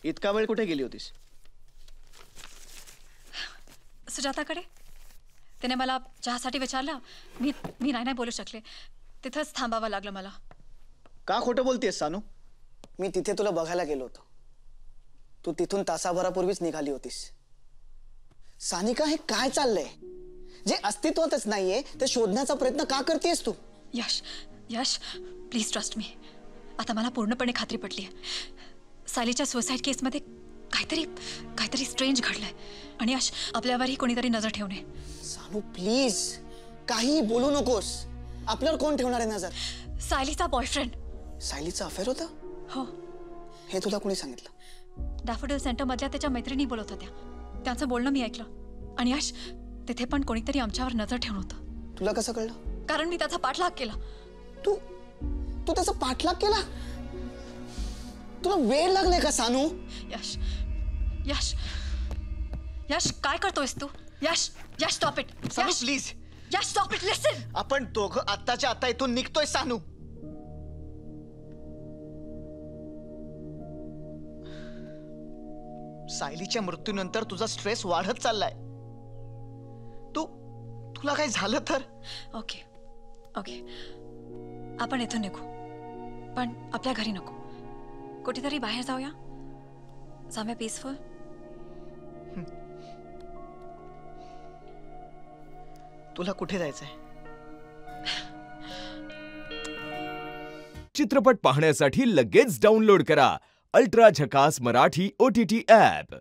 इतका वेळ कुठे गेली होतीस? सुजाताकडे. त्याने मला चहासाठी विचारलं. मी मी नाही बोलू शकले. तिथंच थांबावं लागलं मला. का खोटं बोलतेस सानू? मी तिथे तुला बघायला गेलो होतो. तू तिथून तासाभरापूर्वीच निघाली होतीस. सानिका, हे काय चाललंय? जे अस्तित्वातच नाहीये ते शोधण्याचा प्रयत्न का करतेस तू? यश, यश, प्लीज ट्रस्ट मी. आता मला पूर्णपणे खात्री पटली आहे. सायलीच्या सुसाईड केसमध्ये काहीतरी स्ट्रेंज घडलंय आणि यश, आपल्यावरही कोणीतरी नजर ठेवणे. सानू प्लीज, काही बोलू नकोस. आपल्यावर कोण ठेवणार आहे नजर? सायलीचा बॉयफ्रेंड. सायलीचा अफेअर होता? हो. हे तुला कोणी सांगितलं? डॅफोडिल सेंटर मधल्या त्याच्या मैत्रिणी बोलत होत्या. त्यांचं बोलणं मी ऐकलं. आणि यश, तिथे पण कोणीतरी आमच्यावर नजर ठेवून होतं. तुला कसं कळलं? कारण मी त्याचा पाठलाग केला. तू तू त्याचा पाठलाग केला? तुला वेळ लागलाय का सानू? यश, यश, यश, काय करतोयस तू? Yash, Yash, stop it. Sanu please. Yash, stop it. Listen. आपण दोघं आत्ताच्या आता इथून निघतोय सानू. सायलीच्या मृत्यूनंतर तुझा स्ट्रेस वाढत चाललाय. तुला काय झालं तर? ओके, ओके, आपण इथून निघू, पण आपल्या घरी नको. कुठेतरी बाहेर जाऊया. जाऊया पीसफुल. तुला कुठे जायचंय? चित्रपट पाहण्यासाठी लगेच डाउनलोड करा अल्ट्रा झकास मराठी OTT ॲप.